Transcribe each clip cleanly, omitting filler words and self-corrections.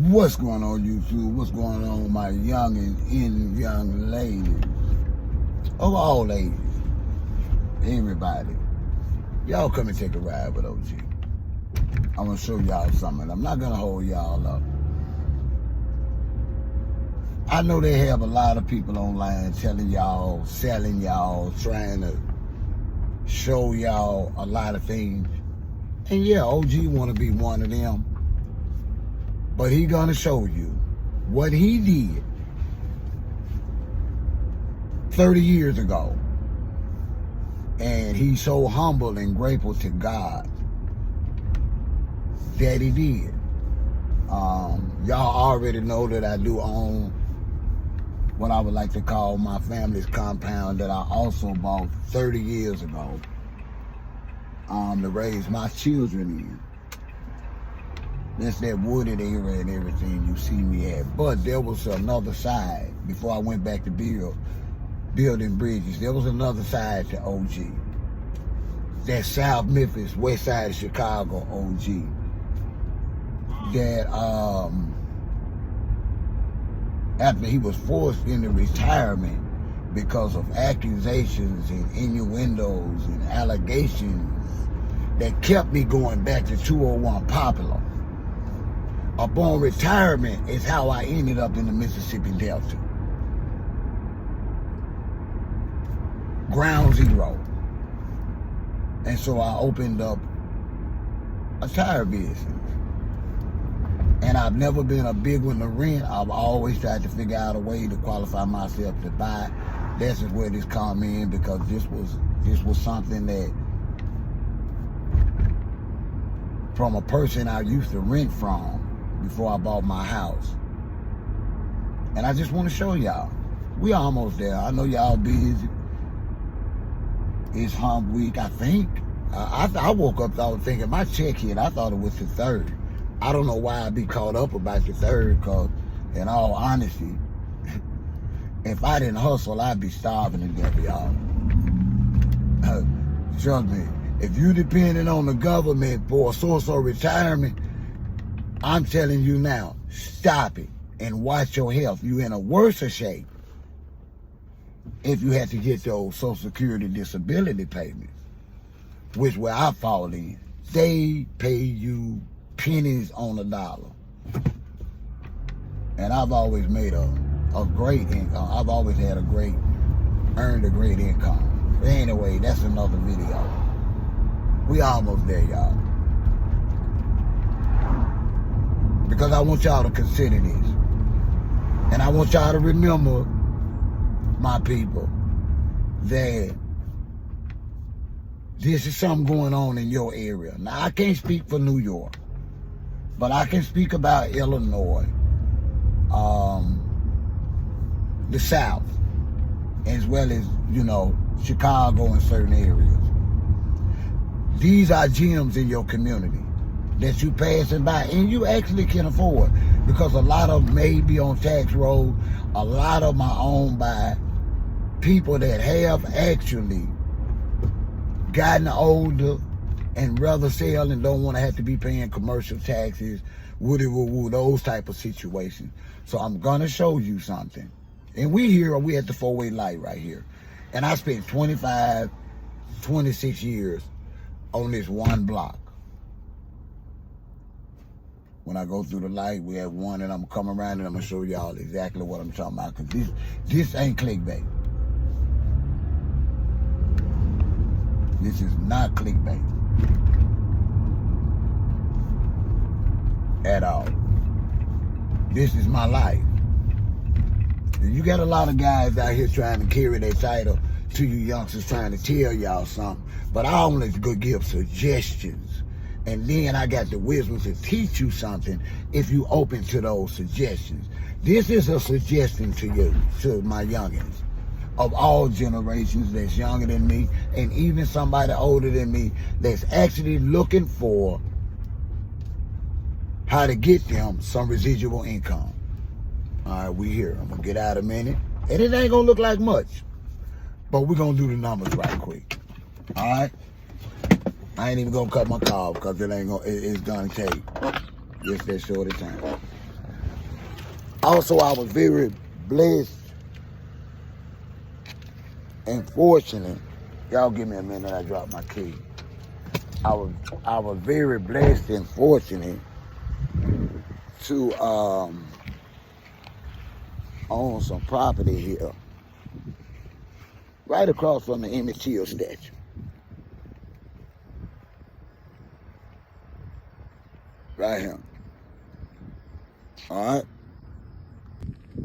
What's going on, YouTube? What's going on, my young and young ladies? Of all ages, everybody. Y'all come and take a ride with OG. I'm gonna show y'all something. I'm not gonna hold y'all up. I know they have a lot of people online telling y'all, selling y'all, trying to show y'all a lot of things. And yeah, OG wanna be one of them. But he gonna show you what he did 30 years ago. And he's so humble and grateful to God that he did. Y'all already know that I do own what I would like to call my family's compound that I also bought 30 years ago to raise my children in. That's that wooded area and everything you see me at. But there was another side before I went back to building bridges. There was another side to OG. That South Memphis, west side of Chicago OG. That after he was forced into retirement because of accusations and innuendos and allegations that kept me going back to 201 Poplar. Upon retirement is how I ended up in the Mississippi Delta. Ground zero. And so I opened up a tire business. And I've never been a big one to rent. I've always tried to figure out a way to qualify myself to buy. That's where this come in, because this was something that from a person I used to rent from before I bought my house. And I just want to show y'all. We almost there. I know y'all busy. It's hump week, I think. I woke up thinking my check hit. I thought it was the 3rd. I don't know why I'd be caught up about the 3rd, because in all honesty, if I didn't hustle, I'd be starving to death, y'all. Trust me, if you depending on the government for a source of retirement, I'm telling you now, stop it and watch your health. You in a worse shape if you had to get those Social Security disability payments, which where I fall in. They pay you pennies on a dollar. And I've always made a great income. I've always had earned a great income. But anyway, that's another video. We almost there, y'all. Because I want y'all to consider this. And I want y'all to remember, my people, that this is something going on in your area. Now, I can't speak for New York, but I can speak about Illinois, the South, as well as, Chicago and certain areas. These are gems in your community that you passing by and you actually can afford, because a lot of them may be on tax roll. A lot of them are owned by people that have actually gotten older and rather sell and don't want to have to be paying commercial taxes, those type of situations. So I'm gonna show you something. And we at the 4-way light right here. And I spent 26 years on this one block. When I go through the light, we have one, and I'm gonna come around and I'm gonna show y'all exactly what I'm talking about, because this ain't clickbait. This is not clickbait at all. This is my life. You got a lot of guys out here trying to carry their title to you youngsters, trying to tell y'all something, but I only could give suggestions. And then I got the wisdom to teach you something if you open to those suggestions. This is a suggestion to you, to my youngins of all generations that's younger than me, and even somebody older than me that's actually looking for how to get them some residual income. All right, we here. I'm gonna get out a minute. And it ain't gonna look like much, but we're gonna do the numbers right quick. All right? I ain't even gonna cut my call because it's gonna take just that short of time. Also, I was very blessed and fortunate. Y'all give me a minute, I dropped my key. I was very blessed and fortunate to own some property here, right across from the Emmett Till statue. Right here. All right.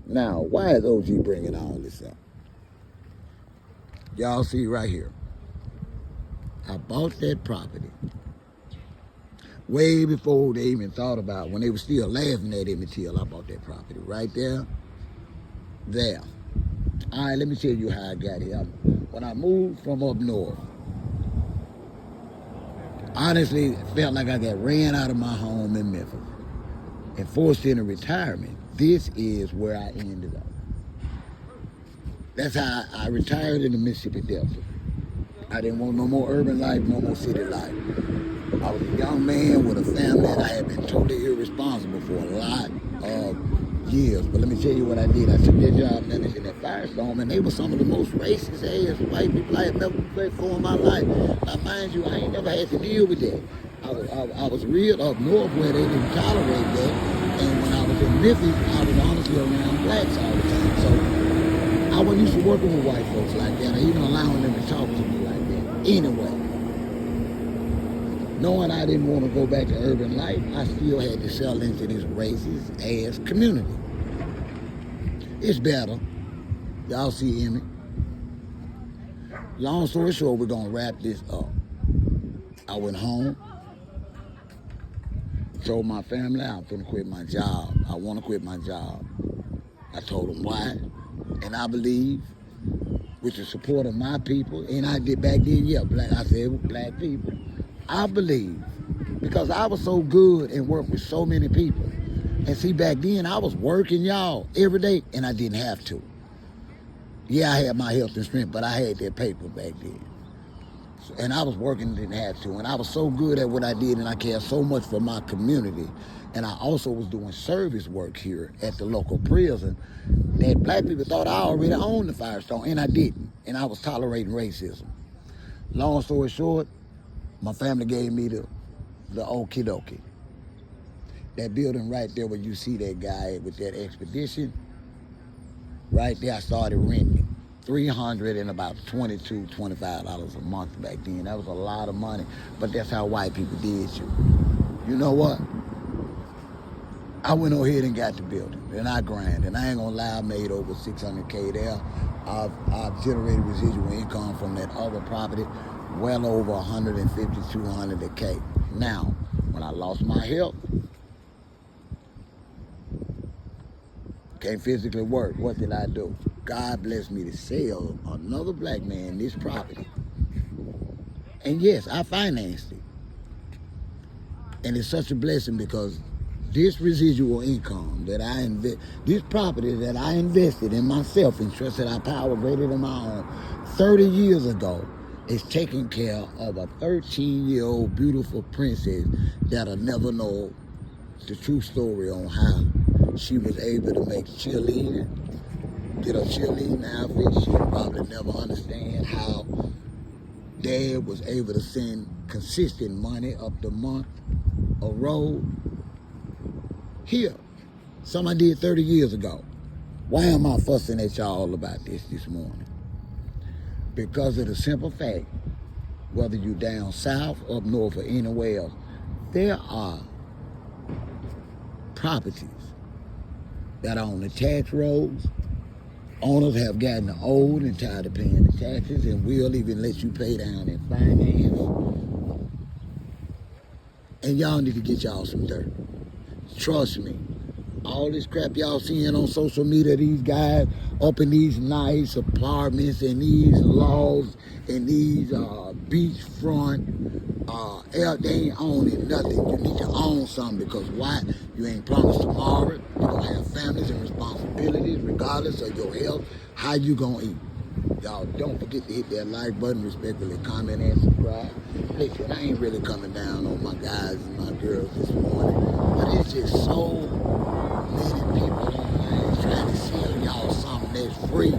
Now, why is OG bringing all this up? Y'all see right here. I bought that property way before they even thought about, when they were still laughing at Emmett Till. I bought that property right there. There. All right, let me tell you how I got here. When I moved from up north, honestly, it felt like I got ran out of my home in Memphis and forced into retirement. This is where I ended up. That's how I retired in the Mississippi Delta. I didn't want no more urban life, no more city life. I was a young man with a family, and I had been totally irresponsible for a lot of years. But let me tell you what I did. I took that job managing that firestorm, and they were some of the most racist ass white people I had ever played for in my life. Now, mind you, I ain't never had to deal with that. I was real up north where they didn't tolerate that, and when I was in Memphis, I was honestly around blacks all the time. So I wasn't used to working with white folks like that, or even allowing them to talk to me like that. Anyway, knowing I didn't want to go back to urban life, I still had to sell into this racist ass community. It's better. Y'all see Emmy. Long story short, we're gonna wrap this up. I went home, told my family I'm gonna quit my job. I want to quit my job. I told them why, and I believe, with the support of my people, and I did back then, yeah, I said black people. I believe, because I was so good and worked with so many people. And see, back then, I was working, y'all, every day, and I didn't have to. Yeah, I had my health and strength, but I had that paper back then. And I was working and didn't have to. And I was so good at what I did, and I cared so much for my community. And I also was doing service work here at the local prison that black people thought I already owned the Firestone, and I didn't. And I was tolerating racism. Long story short, my family gave me the okie dokie. That building right there where you see that guy with that expedition, right there I started renting. $300 and about $22, $25 a month back then. That was a lot of money, but that's how white people did you. You know what? I went ahead and got the building, and I grinded. And I ain't gonna lie, I made over $600K there. I've generated residual income from that other property, well over $150, $200K. Now, when I lost my health, can't physically work, what did I do? God blessed me to sell another black man this property. And yes, I financed it. And it's such a blessing because this residual income that I invest, this property that I invested in myself and trusted our power greater than my own 30 years ago is taking care of a 13-year-old beautiful princess that'll never know the true story on how she was able to make cheerleading, get a cheerleading outfit. She'll probably never understand how Dad was able to send consistent money up the month a road. Here, something I did 30 years ago. Why am I fussing at y'all about this morning? Because of the simple fact, whether you down south, up north, or anywhere else, there are properties that are on the tax rolls. Owners have gotten old and tired of paying the taxes, and will even let you pay down in finance. And y'all need to get y'all some dirt. Trust me. All this crap y'all seeing on social media, these guys up in these nice apartments and these laws and these beachfront, they ain't owning nothing. You need to own something, because why? You ain't promised tomorrow. You're gonna have families and responsibilities regardless of your health. How you gonna eat? Y'all don't forget to hit that like button, respectfully comment and subscribe. Listen, I ain't really coming down on my guys and my girls this morning, but it's just so many people online free,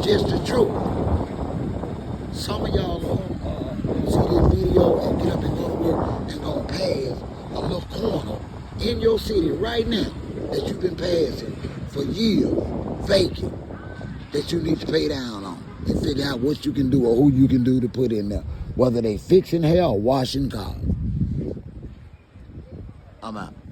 just the truth. Some of y'all see this video and get up and go to work and gonna pass a little corner in your city right now that you've been passing for years, vacant, that you need to pay down on and figure out what you can do or who you can do to put in there, whether they fixing hair or washing cars. I'm out.